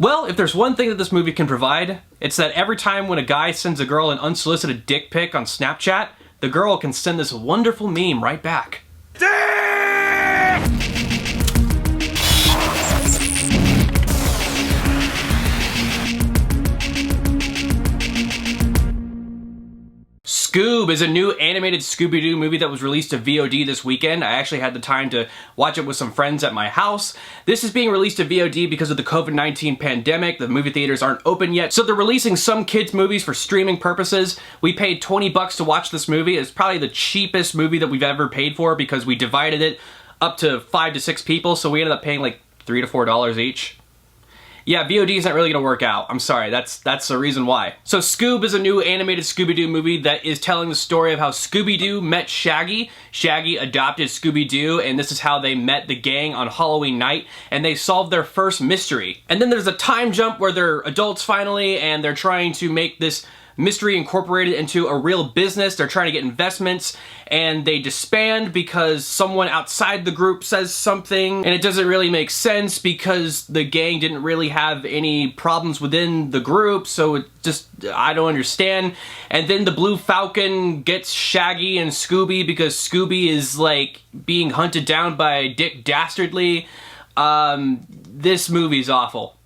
Well, if there's one thing that this movie can provide, it's that every time when a guy sends a girl an unsolicited dick pic on Snapchat, the girl can send this wonderful meme right back. Scoob is a new animated Scooby-Doo movie that was released to VOD this weekend. I actually had the time to watch it with some friends at my house. This is being released to VOD because of the COVID-19 pandemic. The movie theaters aren't open yet, so they're releasing some kids' movies for streaming purposes. We paid $20 to watch this movie. It's probably the cheapest movie that we've ever paid for because we divided it up to 5 to 6 people, so we ended up paying like $3 to $4 each. Yeah, VOD isn't really gonna work out. I'm sorry, that's the reason why. So Scoob is a new animated Scooby-Doo movie that is telling the story of how Scooby-Doo met Shaggy. Shaggy adopted Scooby-Doo, and this is how they met the gang on Halloween night, and they solved their first mystery. And then there's a time jump where they're adults finally, and they're trying to make this mystery incorporated into a real business. They're trying to get investments, and they disband because someone outside the group says something, and it doesn't really make sense because the gang didn't really have any problems within the group, so it just, I don't understand. And then the Blue Falcon gets Shaggy and Scooby because Scooby is like being hunted down by Dick Dastardly. This movie's awful.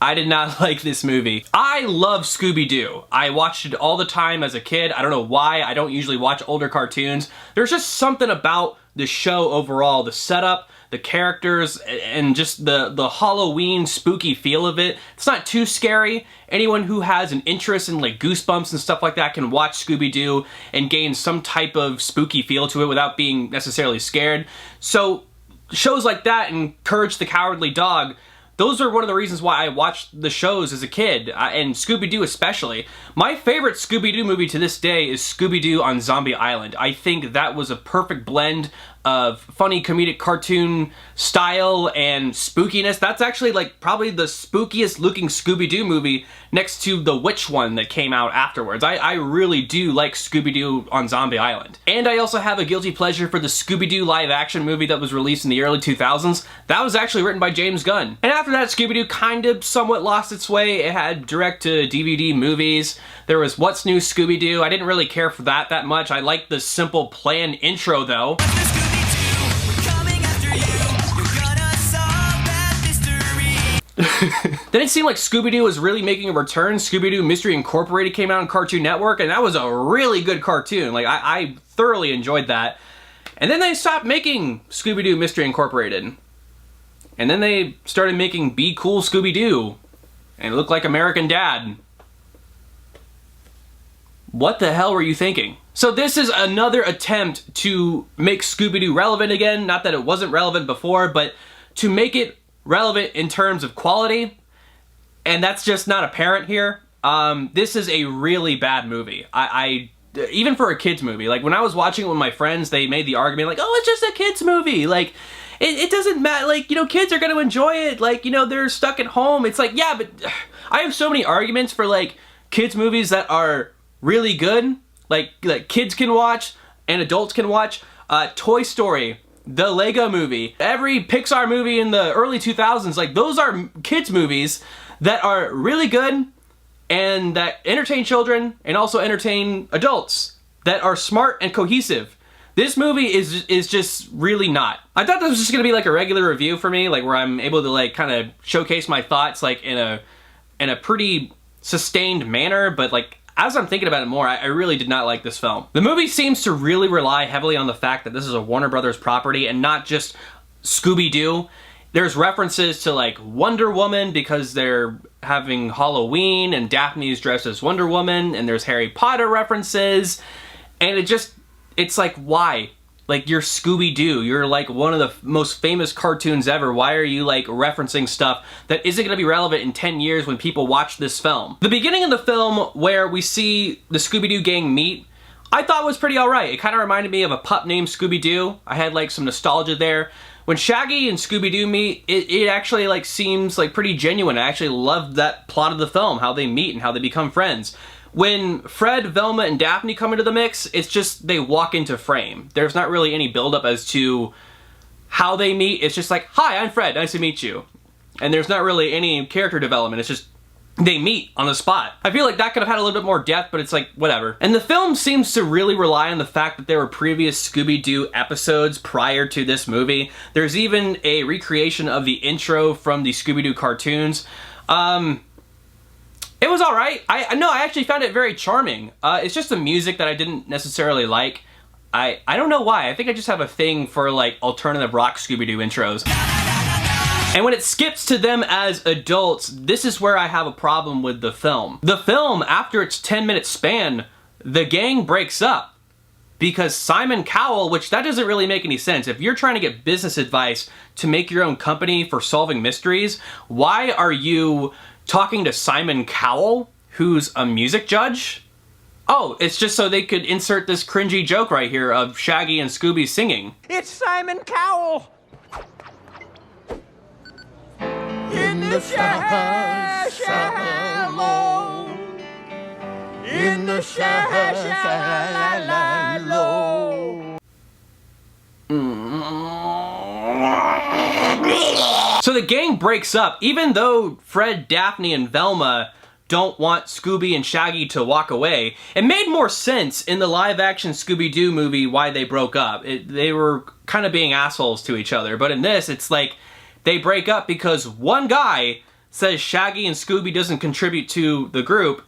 I did not like this movie. I love Scooby-Doo. I watched it all the time as a kid. I don't know why. I don't usually watch older cartoons. There's just something about the show overall, the setup, the characters, and just the Halloween spooky feel of it. It's not too scary. Anyone who has an interest in like Goosebumps and stuff like that can watch Scooby-Doo and gain some type of spooky feel to it without being necessarily scared. So shows like that and Courage the Cowardly Dog, those are one of the reasons why I watched the shows as a kid, and Scooby-Doo especially. My favorite Scooby-Doo movie to this day is Scooby-Doo on Zombie Island. I think that was a perfect blend of funny comedic cartoon style and spookiness. That's actually like probably the spookiest looking Scooby-Doo movie next to the Witch one that came out afterwards. I really do like Scooby-Doo on Zombie Island. And I also have a guilty pleasure for the Scooby-Doo live action movie that was released in the early 2000s. That was actually written by James Gunn. And after that, Scooby-Doo kind of somewhat lost its way. It had direct-to-DVD movies. There was What's New Scooby-Doo. I didn't really care for that much. I liked the simple plan intro though. Then it seemed like Scooby-Doo was really making a return. Scooby-Doo Mystery Incorporated came out on Cartoon Network, and that was a really good cartoon. Like, I thoroughly enjoyed that. And then they stopped making Scooby-Doo Mystery Incorporated. And then they started making Be Cool Scooby-Doo. And it looked like American Dad. What the hell were you thinking? So this is another attempt to make Scooby-Doo relevant again. Not that it wasn't relevant before, but to make it relevant in terms of quality, and that's just not apparent here. This is a really bad movie. I even for a kids movie, like when I was watching it with my friends, they made the argument like, oh, it's just a kids movie, like it doesn't matter, like, you know, kids are gonna enjoy it, like, you know, they're stuck at home. It's like, yeah, but I have so many arguments for like kids movies that are really good, like kids can watch and adults can watch. Toy Story, the Lego movie, every Pixar movie in the early 2000s, like those are kids movies that are really good and that entertain children and also entertain adults, that are smart and cohesive. This movie is just really not. I thought this was just gonna be like a regular review for me, like where I'm able to like kind of showcase my thoughts like in a pretty sustained manner, but like as I'm thinking about it more, I really did not like this film. The movie seems to really rely heavily on the fact that this is a Warner Brothers property and not just Scooby-Doo. There's references to like Wonder Woman because they're having Halloween and Daphne's dressed as Wonder Woman, and there's Harry Potter references, and it's like, why? Like, you're Scooby-Doo. You're like one of the most famous cartoons ever. Why are you like referencing stuff that isn't gonna be relevant in 10 years when people watch this film? The beginning of the film where we see the Scooby-Doo gang meet, I thought was pretty alright. It kind of reminded me of a pup named Scooby-Doo. I had like some nostalgia there. When Shaggy and Scooby-Doo meet, it actually like seems like pretty genuine. I actually loved that plot of the film, how they meet and how they become friends. When Fred, Velma, and Daphne come into the mix, it's just they walk into frame. There's not really any build-up as to how they meet. It's just like, hi, I'm Fred, nice to meet you. and there's not really any character development. It's just they meet on the spot. I feel like that could have had a little bit more depth, but it's like, whatever. And the film seems to really rely on the fact that there were previous Scooby-Doo episodes prior to this movie. There's even a recreation of the intro from the Scooby-Doo cartoons. It was alright. I actually found it very charming. It's just the music that I didn't necessarily like. I don't know why. I think I just have a thing for like alternative rock Scooby-Doo intros. And when it skips to them as adults, this is where I have a problem with the film. The film, after its 10-minute span, the gang breaks up. Because Simon Cowell, which that doesn't really make any sense. If you're trying to get business advice to make your own company for solving mysteries, why are you talking to Simon Cowell, who's a music judge? Oh, it's just so they could insert this cringy joke right here of Shaggy and Scooby singing. It's Simon Cowell! In the shallow, in the shallow. So the gang breaks up, even though Fred, Daphne, and Velma don't want Scooby and Shaggy to walk away. It made more sense in the live-action Scooby-Doo movie why they broke up. They were kind of being assholes to each other, but in this, it's like they break up because one guy says Shaggy and Scooby doesn't contribute to the group,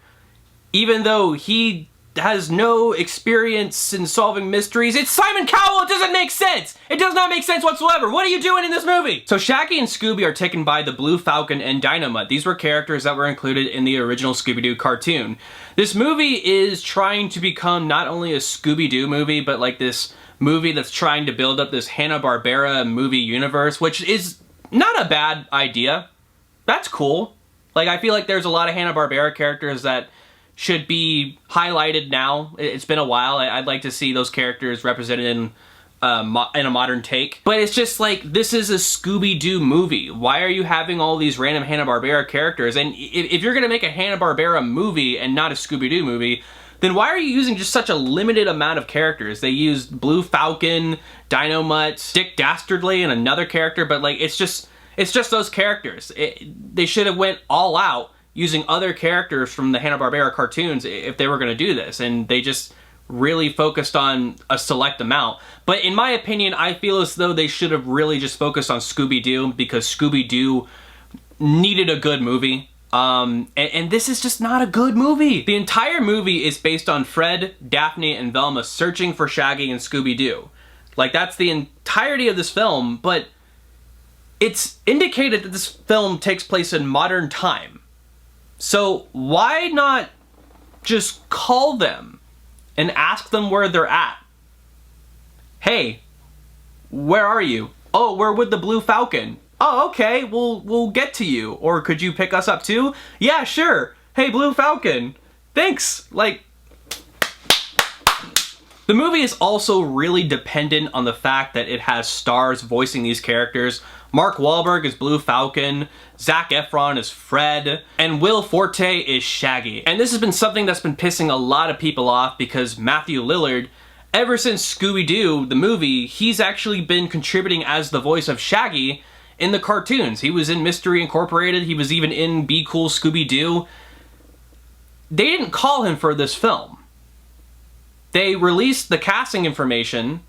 even though he has no experience in solving mysteries. It's Simon Cowell! It doesn't make sense! It does not make sense whatsoever! What are you doing in this movie? So Shaggy and Scooby are taken by the Blue Falcon and Dynamite. These were characters that were included in the original Scooby-Doo cartoon. This movie is trying to become not only a Scooby-Doo movie, but like this movie that's trying to build up this Hanna-Barbera movie universe, which is not a bad idea. That's cool. Like, I feel like there's a lot of Hanna-Barbera characters that should be highlighted now. It's been a while. I'd like to see those characters represented in a modern take. But it's just like, this is a Scooby-Doo movie. Why are you having all these random Hanna-Barbera characters? And if you're gonna make a Hanna-Barbera movie and not a Scooby-Doo movie, then why are you using just such a limited amount of characters? They used Blue Falcon, Dynamite, Dick Dastardly, and another character, but like, it's just those characters. They should have went all out using other characters from the Hanna-Barbera cartoons if they were going to do this, and they just really focused on a select amount. But in my opinion, I feel as though they should have really just focused on Scooby-Doo, because Scooby-Doo needed a good movie. And this is just not a good movie. The entire movie is based on Fred, Daphne, and Velma searching for Shaggy and Scooby-Doo. Like, that's the entirety of this film, but it's indicated that this film takes place in modern time. So why not just call them and ask them where they're at? Hey, where are you? Oh, we're with the Blue Falcon. Oh, okay, we'll get to you. Or could you pick us up too? Yeah, sure. Hey, Blue Falcon. Thanks. Like, the movie is also really dependent on the fact that it has stars voicing these characters. Mark Wahlberg is Blue Falcon, Zac Efron is Fred, and Will Forte is Shaggy. And this has been something that's been pissing a lot of people off because Matthew Lillard, ever since Scooby-Doo, the movie, he's actually been contributing as the voice of Shaggy in the cartoons. He was in Mystery Incorporated, he was even in Be Cool Scooby-Doo. They didn't call him for this film. They released the casting information,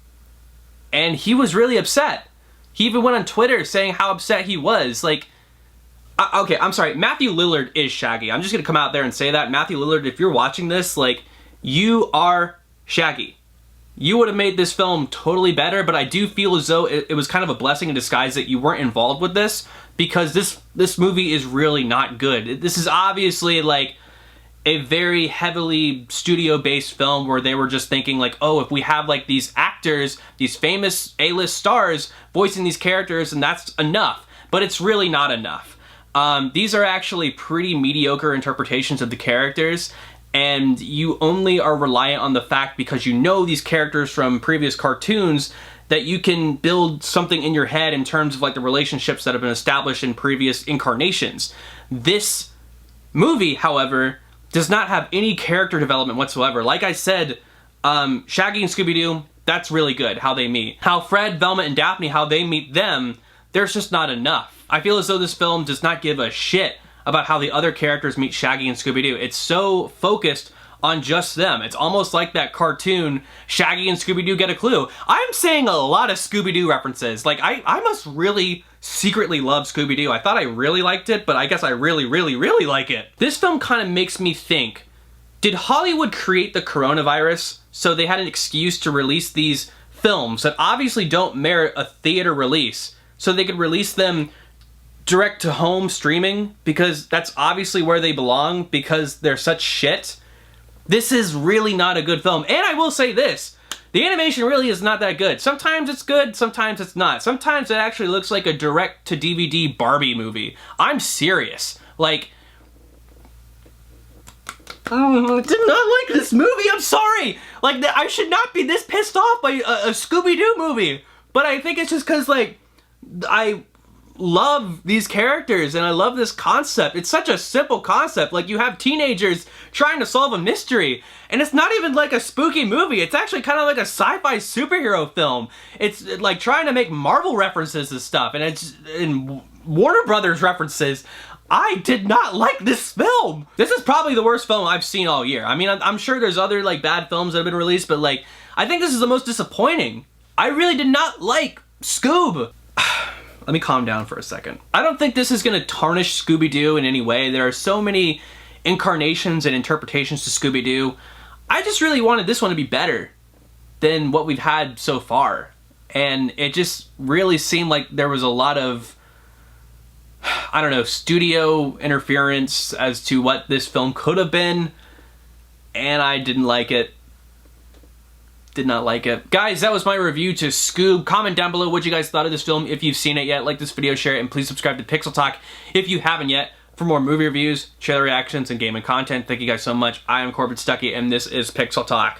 and he was really upset. He even went on Twitter saying how upset he was. Like, okay, I'm sorry, Matthew Lillard is Shaggy. I'm just gonna come out there and say that. Matthew Lillard, if you're watching this, like, you are Shaggy. You would have made this film totally better, but I do feel as though it was kind of a blessing in disguise that you weren't involved with this, because this movie is really not good. This is obviously, like, a very heavily studio-based film where they were just thinking like, oh, if we have like these actors, these famous A-list stars voicing these characters, and that's enough. But it's really not enough. These are actually pretty mediocre interpretations of the characters, and you only are reliant on the fact because you know these characters from previous cartoons that you can build something in your head in terms of like the relationships that have been established in previous incarnations. This movie, however, does not have any character development whatsoever. Like I said, Shaggy and Scooby-Doo, that's really good, how they meet. How Fred, Velma, and Daphne, how they meet them, there's just not enough. I feel as though this film does not give a shit about how the other characters meet Shaggy and Scooby-Doo. It's so focused on just them. It's almost like that cartoon, Shaggy and Scooby-Doo Get a Clue. I'm saying a lot of Scooby-Doo references. Like, I must really secretly love Scooby-Doo. I thought I really liked it, but I guess I really, really, really like it. This film kind of makes me think, did Hollywood create the coronavirus so they had an excuse to release these films that obviously don't merit a theater release, so they could release them direct to home streaming, because that's obviously where they belong, because they're such shit? This is really not a good film. And I will say this, the animation really is not that good. Sometimes it's good, sometimes it's not. Sometimes it actually looks like a direct-to-DVD Barbie movie. I'm serious. Like, I did not like this movie, I'm sorry! Like, I should not be this pissed off by a Scooby-Doo movie. But I think it's just because, like, I love these characters and I love this concept. It's such a simple concept. Like, you have teenagers trying to solve a mystery, and it's not even like a spooky movie. It's actually kind of like a sci-fi superhero film. It's like trying to make Marvel references and stuff, and it's in Warner Brothers references. I did not like this film. This is probably the worst film I've seen all year. I mean, I'm sure there's other like bad films that have been released, but like, I think this is the most disappointing. I really did not like Scoob. Let me calm down for a second. I don't think this is gonna tarnish Scooby-Doo in any way. There are so many incarnations and interpretations to Scooby-Doo. I just really wanted this one to be better than what we've had so far. And it just really seemed like there was a lot of, I don't know, studio interference as to what this film could have been. And I didn't like it. Did not like it. Guys, that was my review to Scoob. Comment down below what you guys thought of this film if you've seen it yet. Like this video, share it, and please subscribe to Pixel Talk if you haven't yet for more movie reviews, trailer reactions, and gaming content. Thank you guys so much. I am Corbin Stuckey, and this is Pixel Talk.